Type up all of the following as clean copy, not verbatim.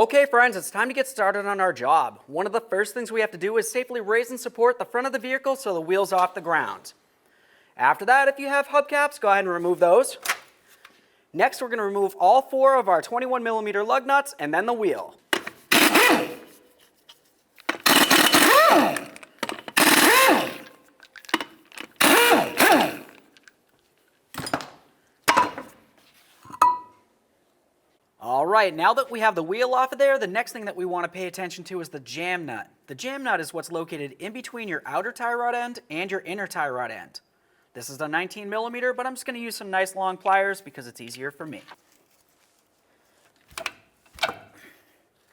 Okay friends, it's time to get started on our job. One of the first things we have to do is safely raise and support the front of the vehicle so the wheel's off the ground. After that, if you have hubcaps, go ahead and remove those. Next, we're going to remove all 4 of our 21mm lug nuts and then the wheel. Alright, now that we have the wheel off of there, the next thing that we want to pay attention to is the jam nut. The jam nut is what's located in between your outer tie rod end and your inner tie rod end. This is a 19mm, but I'm just going to use some nice long pliers because it's easier for me.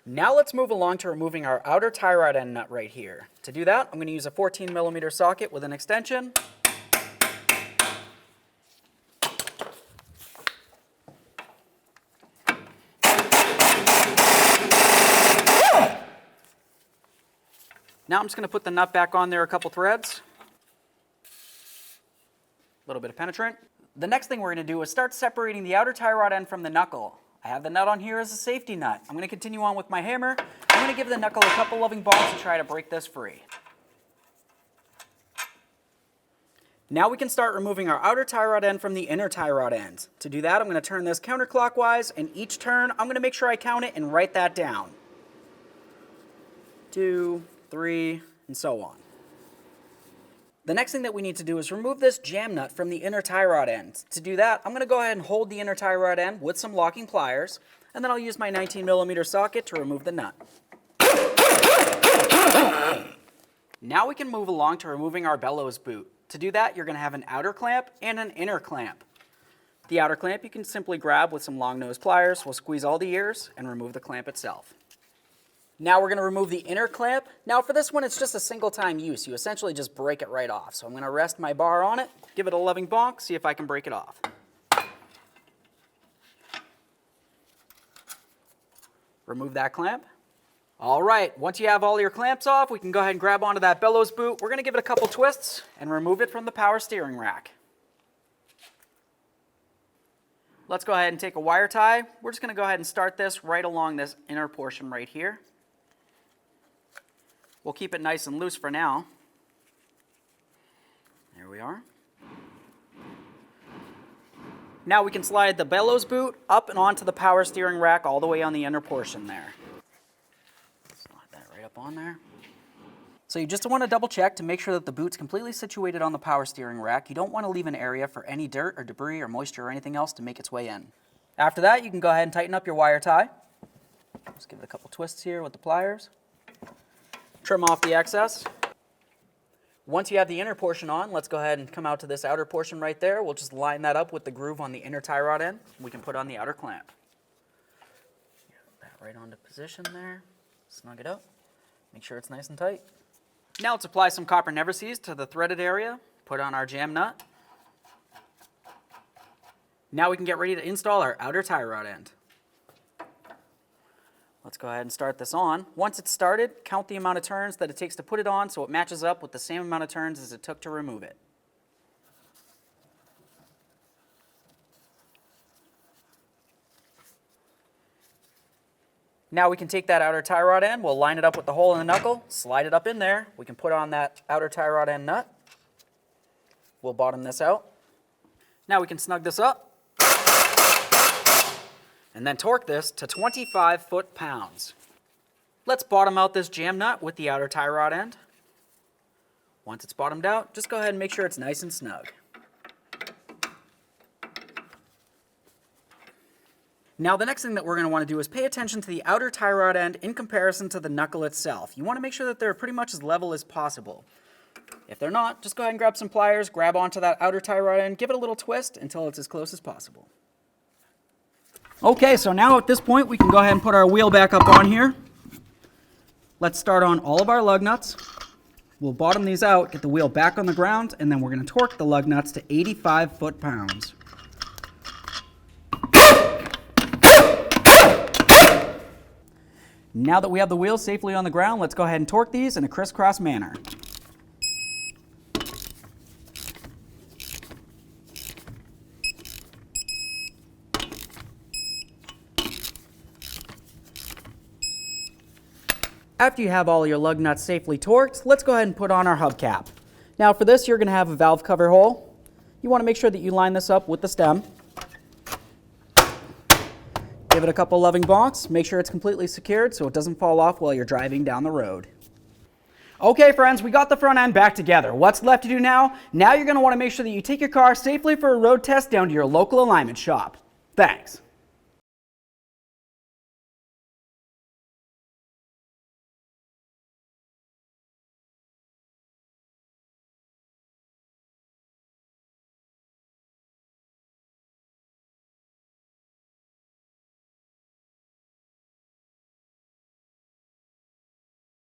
Now let's move along to removing our outer tie rod end nut right here. To do that, I'm going to use a 14mm socket with an extension. Now I'm just going to put the nut back on there a couple threads. A little bit of penetrant. The next thing we're going to do is start separating the outer tie rod end from the knuckle. I have the nut on here as a safety nut. I'm going to continue on with my hammer. I'm going to give the knuckle a couple loving bonks and try to break this free. Now we can start removing our outer tie rod end from the inner tie rod end. To do that, I'm going to turn this counterclockwise, and each turn I'm going to make sure I count it and write that down. 2, 3, and so on. The next thing that we need to do is remove this jam nut from the inner tie rod end. To do that, I'm going to go ahead and hold the inner tie rod end with some locking pliers, and then I'll use my 19mm socket to remove the nut. Now we can move along to removing our bellows boot. To do that, you're going to have an outer clamp and an inner clamp. The outer clamp you can simply grab with some long nose pliers. We'll squeeze all the ears and remove the clamp itself. Now we're going to remove the inner clamp. Now for this one, it's just a single time use. You essentially just break it right off. So I'm going to rest my bar on it, give it a loving bonk, see if I can break it off. Remove that clamp. All right, once you have all your clamps off, we can go ahead and grab onto that bellows boot. We're going to give it a couple twists and remove it from the power steering rack. Let's go ahead and take a wire tie. We're just going to go ahead and start this right along this inner portion right here. We'll keep it nice and loose for now. There we are. Now we can slide the bellows boot up and onto the power steering rack all the way on the inner portion there. Slide that right up on there. So you just want to double check to make sure that the boot's completely situated on the power steering rack. You don't want to leave an area for any dirt or debris or moisture or anything else to make its way in. After that, you can go ahead and tighten up your wire tie. Just give it a couple twists here with the pliers. Trim off the excess. Once you have the inner portion on, let's go ahead and come out to this outer portion right there. We'll just line that up with the groove on the inner tie rod end. We can put on the outer clamp. Get that right onto position there. Snug it up. Make sure it's nice and tight. Now let's apply some copper never seize to the threaded area. Put on our jam nut. Now we can get ready to install our outer tie rod end. Let's go ahead and start this on. Once it's started, count the amount of turns that it takes to put it on so it matches up with the same amount of turns as it took to remove it. Now we can take that outer tie rod end, we'll line it up with the hole in the knuckle, slide it up in there. We can put on that outer tie rod end nut. We'll bottom this out. Now we can snug this up. And then torque this to 25 foot-pounds. Let's bottom out this jam nut with the outer tie rod end. Once it's bottomed out, just go ahead and make sure it's nice and snug. Now the next thing that we're going to want to do is pay attention to the outer tie rod end in comparison to the knuckle itself. You want to make sure that they're pretty much as level as possible. If they're not, just go ahead and grab some pliers, grab onto that outer tie rod end, give it a little twist until it's as close as possible. Okay, so now at this point we can go ahead and put our wheel back up on here. Let's start on all of our lug nuts. We'll bottom these out, get the wheel back on the ground, and then we're going to torque the lug nuts to 85 foot-pounds. Now that we have the wheels safely on the ground, let's go ahead and torque these in a crisscross manner. After you have all your lug nuts safely torqued, let's go ahead and put on our hubcap. Now for this, you're going to have a valve cover hole. You want to make sure that you line this up with the stem. Give it a couple loving bonks. Make sure it's completely secured so it doesn't fall off while you're driving down the road. Okay friends, we got the front end back together. What's left to do now? Now you're going to want to make sure that you take your car safely for a road test down to your local alignment shop. Thanks.